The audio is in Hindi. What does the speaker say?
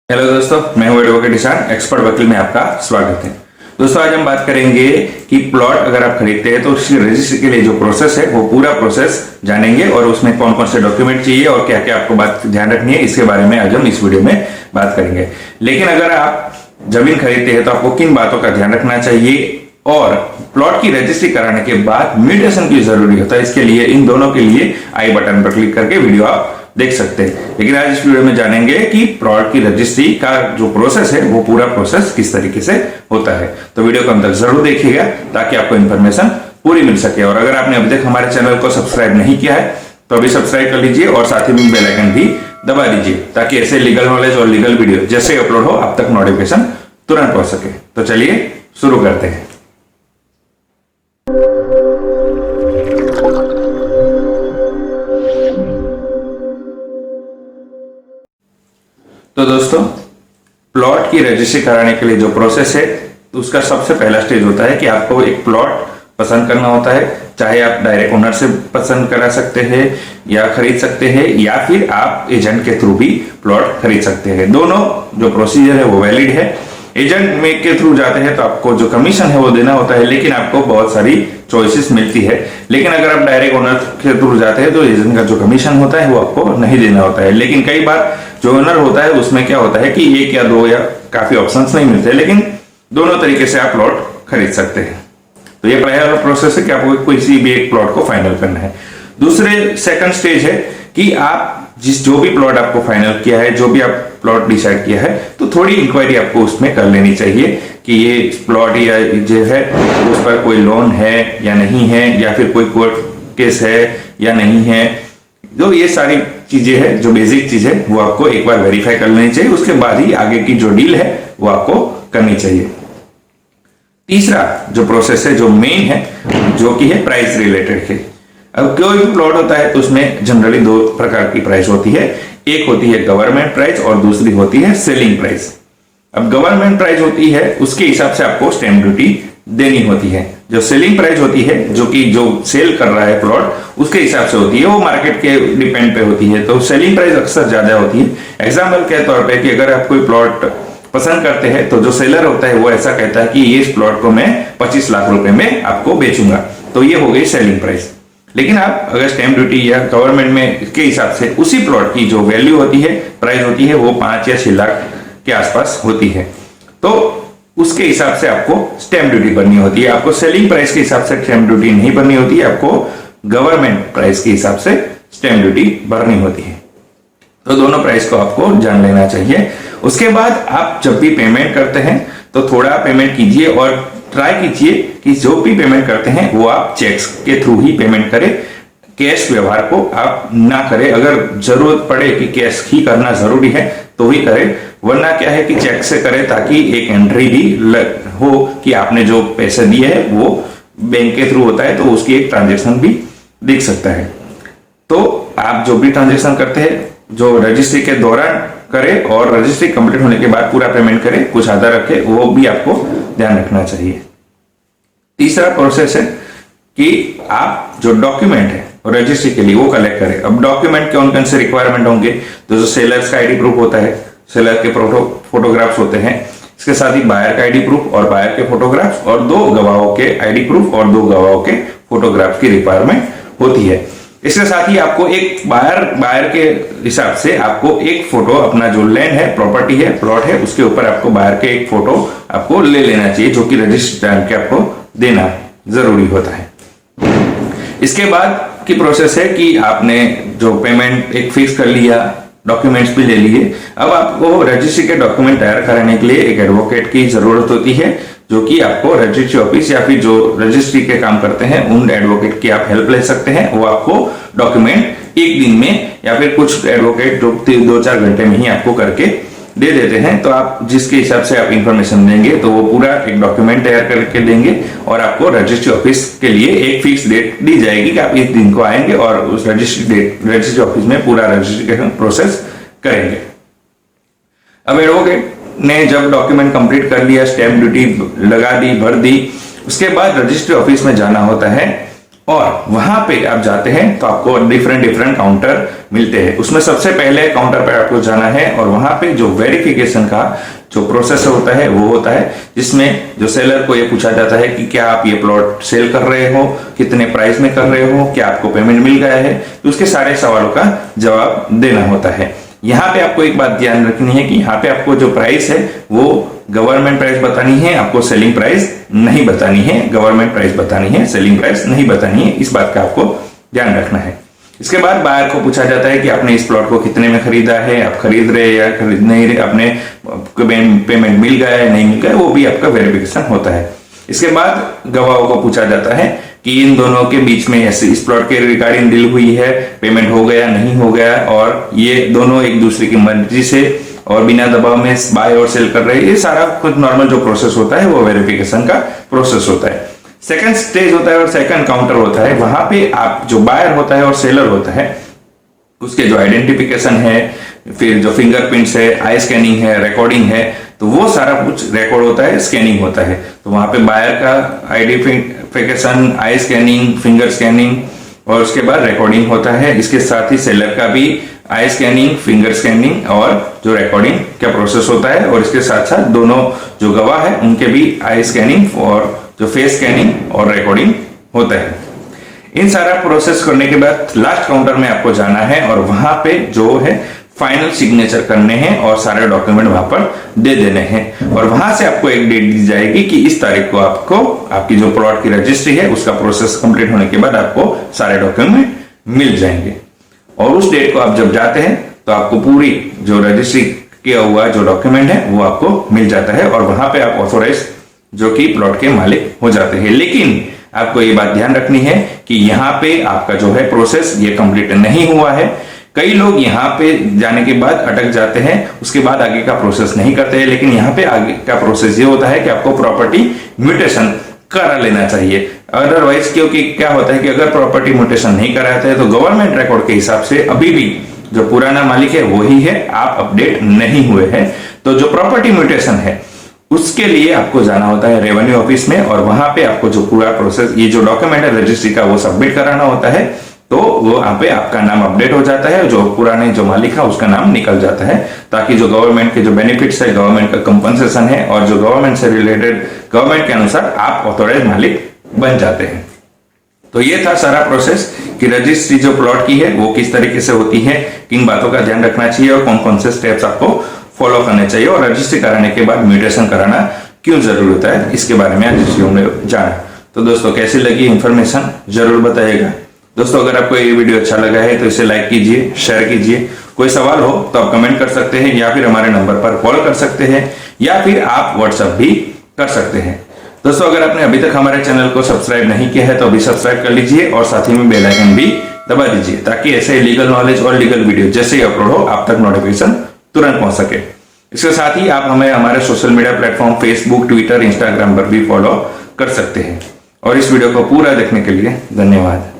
हेलो दोस्तों, मैं हूं एडवोकेट ईशान, एक्सपर्ट वकील में आपका स्वागत है। दोस्तों, आज हम बात करेंगे कि प्लॉट अगर आप खरीदते हैं तो उसकी रजिस्ट्री के लिए जो प्रोसेस है वो पूरा प्रोसेस जानेंगे और उसमें कौन कौन से डॉक्यूमेंट चाहिए और क्या क्या आपको बात ध्यान रखनी है, इसके बारे में आज हम इस वीडियो में बात करेंगे। लेकिन अगर आप जमीन खरीदते हैं तो आपको किन बातों का ध्यान रखना चाहिए और प्लॉट की रजिस्ट्री कराने के बाद म्यूटेशन की जरूरी होता है, इसके लिए इन दोनों के लिए आई बटन पर क्लिक करके वीडियो आप देख सकते हैं। लेकिन आज इस वीडियो में जानेंगे कि प्लॉट की रजिस्ट्री का जो प्रोसेस है वो पूरा प्रोसेस किस तरीके से होता है। तो वीडियो को अंत तक जरूर देखिएगा ताकि आपको इन्फॉर्मेशन पूरी मिल सके। और अगर आपने अभी तक हमारे चैनल को सब्सक्राइब नहीं किया है तो अभी सब्सक्राइब कर लीजिए और साथ ही बेल आइकन भी दबा दीजिए ताकि ऐसे लीगल नॉलेज और लीगल वीडियो जैसे अपलोड हो आप तक नोटिफिकेशन तुरंत पहुंच सके। तो चलिए शुरू करते हैं। तो दोस्तों, प्लॉट की रजिस्ट्री कराने के लिए जो प्रोसेस है तो उसका सबसे पहला स्टेज होता है कि आपको एक प्लॉट पसंद करना होता है। चाहे आप डायरेक्ट ओनर से पसंद करा सकते हैं या खरीद सकते हैं या फिर आप एजेंट के थ्रू भी प्लॉट खरीद सकते हैं। दोनों जो प्रोसीजर है वो वैलिड है। एजेंट में के थ्रू जाते हैं तो आपको जो कमीशन है वो देना होता है, लेकिन आपको बहुत सारी चॉइसेस मिलती है। लेकिन अगर आप डायरेक्ट ओनर के थ्रू जाते हैं तो एजेंट का जो कमीशन होता है वो आपको नहीं देना होता है। लेकिन कई बार जो ओनर होता है उसमें क्या होता है कि एक या दो या काफी ऑप्शंस नहीं मिलते, लेकिन दोनों तरीके से आप प्लॉट खरीद सकते हैं। तो ये पहला प्रोसेस है कि आपको किसी भी एक प्लॉट को फाइनल करना है। दूसरे सेकंड स्टेज है कि आप जो भी प्लॉट आपको फाइनल किया है, जो भी आप प्लॉट डिसाइड किया है, तो थोड़ी इंक्वायरी आपको उसमें कर लेनी चाहिए कि ये प्लॉट या जो है उस पर कोई लोन है या नहीं है, या फिर कोई कोर्ट केस है या नहीं है। जो ये सारी चीजें हैं, जो बेसिक चीज है वो आपको एक बार वेरीफाई कर लेनी चाहिए। उसके बाद ही आगे की जो डील है वो आपको करनी चाहिए। तीसरा जो प्रोसेस है, जो मेन है, जो कि है प्राइस रिलेटेड है। अब कोई भी प्लॉट होता है तो उसमें जनरली दो प्रकार की प्राइस होती है। एक होती है गवर्नमेंट प्राइस और दूसरी होती है सेलिंग प्राइस। अब गवर्नमेंट प्राइस होती है उसके हिसाब से आपको स्टैंप ड्यूटी देनी होती है। जो सेलिंग प्राइस होती है, जो कि जो सेल कर रहा है प्लॉट, उसके हिसाब से होती है, वो मार्केट के डिपेंड पे होती है। तो सेलिंग प्राइस अक्सर ज्यादा होती है। एग्जाम्पल के तौर पे कि अगर आप कोई प्लॉट पसंद करते हैं तो जो सेलर होता है वो ऐसा कहता है कि ये इस प्लॉट को मैं 25 लाख रुपए में आपको बेचूंगा, तो ये हो गई सेलिंग प्राइस। लेकिन आप अगर स्टैंप ड्यूटी या गवर्नमेंट में के हिसाब से उसी प्लॉट की जो वैल्यू होती है, प्राइस होती है, वो 5 या 6 लाख के आसपास होती है, तो उसके हिसाब से आपको स्टैंप ड्यूटी भरनी होती है। आपको सेलिंग प्राइस के हिसाब से स्टैंप ड्यूटी नहीं भरनी होती है, आपको गवर्नमेंट प्राइस के हिसाब से स्टैंप ड्यूटी भरनी होती है। तो दोनों प्राइस को आपको जान लेना चाहिए। उसके बाद आप जब भी पेमेंट करते हैं तो थोड़ा पेमेंट कीजिए और ट्राई कीजिए कि जो भी पेमेंट करते हैं वो आप चेक्स के थ्रू ही पेमेंट करें। कैश व्यवहार को आप ना करें। अगर जरूरत पड़े कि कैश ही करना जरूरी है तो ही करें, वरना क्या है कि चेक से करें ताकि एक एंट्री भी हो कि आपने जो पैसे दिए हैं वो बैंक के थ्रू होता है, तो उसकी एक ट्रांजेक्शन भी दिख सकता है। तो आप जो भी ट्रांजेक्शन करते हैं जो रजिस्ट्री के दौरान करें और रजिस्ट्री कंप्लीट होने के बाद पूरा पेमेंट करें, कुछ आधा रखें, वो भी आपको ध्यान रखना चाहिए। तीसरा प्रोसेस है कि आप जो डॉक्यूमेंट है रजिस्ट्री के लिए वो कलेक्ट करें। अब डॉक्यूमेंट कौन कौन से रिक्वायरमेंट होंगे, तो जो सेलर्स का आईडी प्रूफ होता है, सेलर के फोटोग्राफ्स होते हैं, इसके साथ ही बायर का आईडी प्रूफ और बायर के फोटोग्राफ्स, और 2 गवाहों के आईडी प्रूफ और 2 गवाहों के फोटोग्राफ की रिक्वायरमेंट होती है। इसके साथ ही आपको एक बायर के हिसाब से आपको एक फोटो, अपना जो लैंड है, प्रॉपर्टी है, प्लॉट है, उसके ऊपर आपको बायर के एक फोटो आपको ले लेना चाहिए, जो कि रजिस्ट्री टाइम के आपको देना जरूरी होता है। इसके बाद की प्रोसेस है कि आपने जो पेमेंट एक फिक्स कर लिया, डॉक्यूमेंट्स भी ले लिए। अब आपको रजिस्ट्री के डॉक्यूमेंट तैयार कराने के लिए एक एडवोकेट की जरूरत होती है, जो कि आपको रजिस्ट्री ऑफिस या फिर जो रजिस्ट्री के काम करते हैं उन एडवोकेट की आप हेल्प ले सकते हैं। वो आपको डॉक्यूमेंट एक दिन में या फिर कुछ एडवोकेट जो 2-4 घंटे में ही आपको करके दे देते हैं। तो आप जिसके हिसाब से आप इंफॉर्मेशन देंगे तो वो पूरा एक डॉक्यूमेंट तैयार करके देंगे और आपको रजिस्ट्री ऑफिस के लिए एक फिक्स डेट दी जाएगी कि आप इस दिन को आएंगे और उस रजिस्ट्री ऑफिस में पूरा रजिस्ट्रेशन प्रोसेस करेंगे। अब एडवोकेट ने जब डॉक्यूमेंट कंप्लीट कर लिया, स्टैंप ड्यूटी लगा दी, भर दी, उसके बाद रजिस्ट्री ऑफिस में जाना होता है और वहां पे आप जाते हैं तो आपको डिफरेंट काउंटर मिलते हैं। उसमें सबसे पहले काउंटर पर आपको जाना है और वहां पे जो वेरिफिकेशन का जो प्रोसेस होता है वो होता है, जिसमें जो सेलर को ये पूछा जाता है कि क्या आप ये प्लॉट सेल कर रहे हो, कितने प्राइस में कर रहे हो, क्या आपको पेमेंट मिल गया है, तो उसके सारे सवालों का जवाब देना होता है। यहाँ पे आपको एक बात ध्यान रखनी है कि यहाँ पे आपको जो प्राइस है वो गवर्नमेंट प्राइस बतानी है, आपको सेलिंग प्राइस नहीं बतानी है। गवर्नमेंट प्राइस बतानी है, सेलिंग प्राइस नहीं बतानी है, इस बात का आपको ध्यान रखना है। इसके बाद बायर को पूछा जाता है कि आपने इस प्लॉट को कितने में खरीदा है, आप खरीद रहे या खरीद नहीं रहे, आपने पेमेंट मिल गया है नहीं मिल गया, वो भी आपका वेरिफिकेशन होता है। इसके बाद गवाहों को पूछा जाता है कि इन दोनों के बीच में ऐसे इस प्लॉट के रिगार्डिंग डील हुई है, पेमेंट हो गया नहीं हो गया, और ये दोनों एक दूसरे की मर्जी से और बिना दबाव में बाय और सेल कर रहे हैं। ये सारा कुछ नॉर्मल जो प्रोसेस होता है वो वेरिफिकेशन का प्रोसेस होता है। सेकंड स्टेज होता है और सेकंड काउंटर होता है। वहां पे आप जो बायर होता है और सेलर होता है उसके जो आइडेंटिफिकेशन है, फिर जो फिंगरप्रिंट्स है, आई स्कैनिंग है, रिकॉर्डिंग है, तो वो सारा कुछ रिकॉर्ड होता है, स्कैनिंग होता है। तो वहां पे बायर का आइडेंटिफिकेशन, आई स्कैनिंग, फिंगर स्कैनिंग और उसके बाद रिकॉर्डिंग होता है। इसके साथ ही सेलर का भी आई स्कैनिंग, फिंगर स्कैनिंग और जो रिकॉर्डिंग का प्रोसेस होता है, और इसके साथ साथ दोनों जो गवाह है उनके भी आई स्कैनिंग और जो फेस स्कैनिंग और रिकॉर्डिंग होता है। इन सारा प्रोसेस करने के बाद लास्ट काउंटर में आपको जाना है और वहां पे जो है फाइनल सिग्नेचर करने हैं और सारे डॉक्यूमेंट वहां पर दे देने हैं। और वहां से आपको एक डेट दी जाएगी कि इस तारीख को आपको आपकी जो प्लॉट की रजिस्ट्री है उसका प्रोसेस कंप्लीट होने के बाद आपको सारे डॉक्यूमेंट मिल जाएंगे। और उस डेट को आप जब जाते हैं तो आपको पूरी जो रजिस्ट्री किया हुआ जो डॉक्यूमेंट है वो आपको मिल जाता है और वहां पे आप ऑथोराइज जो कि प्लॉट के मालिक हो जाते हैं। लेकिन आपको ये बात ध्यान रखनी है कि यहाँ पे आपका जो है प्रोसेस ये कंप्लीट नहीं हुआ है। कई लोग यहाँ पे जाने के बाद अटक जाते हैं, उसके बाद आगे का प्रोसेस नहीं करते हैं। लेकिन यहाँ पे आगे का प्रोसेस ये होता है कि आपको प्रॉपर्टी म्यूटेशन करा लेना चाहिए। अदरवाइज क्योंकि क्या होता है कि अगर प्रॉपर्टी म्यूटेशन नहीं कराते हैं तो गवर्नमेंट रिकॉर्ड के हिसाब से अभी भी जो पुराना मालिक है वही है, आप अपडेट नहीं हुए हैं। तो जो प्रॉपर्टी म्यूटेशन है उसके लिए आपको जाना होता है रेवेन्यू ऑफिस में और वहां पे आपको जो पूरा प्रोसेस ये जो डॉक्यूमेंट है रजिस्ट्री का वो सबमिट कराना होता है। तो वो वहां पे आपका नाम अपडेट हो जाता है, जो पुराने जो मालिक है उसका नाम निकल जाता है, ताकि जो गवर्नमेंट के जो बेनिफिट्स है, गवर्नमेंट का कंपनसेशन है और जो गवर्नमेंट से रिलेटेड गवर्नमेंट के अनुसार आप ऑथोराइज मालिक बन जाते हैं। तो ये था सारा प्रोसेस कि रजिस्ट्री जो प्लॉट की है वो किस तरीके से होती है, किन बातों का ध्यान रखना चाहिए और कौन कौन से स्टेप्स आपको फॉलो करने चाहिए, और रजिस्ट्री कराने के बाद म्यूटेशन कराना क्यों जरूरी होता है, इसके बारे में आज इस वीडियो में जाना। तो दोस्तों कैसी लगी इंफॉर्मेशन जरूर बताइएगा। दोस्तों अगर आपको ये वीडियो अच्छा लगा है तो इसे लाइक कीजिए, शेयर कीजिए। कोई सवाल हो तो आप कमेंट कर सकते हैं या फिर हमारे नंबर पर कॉल कर सकते हैं या फिर आप व्हाट्सएप भी कर सकते हैं। दोस्तों अगर आपने अभी तक हमारे चैनल को सब्सक्राइब नहीं किया है तो अभी सब्सक्राइब कर लीजिए और साथ ही में बेल आइकन भी दबा दीजिए, ताकि ऐसे लीगल नॉलेज और लीगल वीडियो जैसे ही अपलोड हो आप तक नोटिफिकेशन तुरंत पहुंच सके। इसके साथ ही आप हमें हमारे social media platform Facebook, Twitter, Instagram पर भी फॉलो कर सकते हैं। और इस वीडियो को पूरा देखने के लिए धन्यवाद।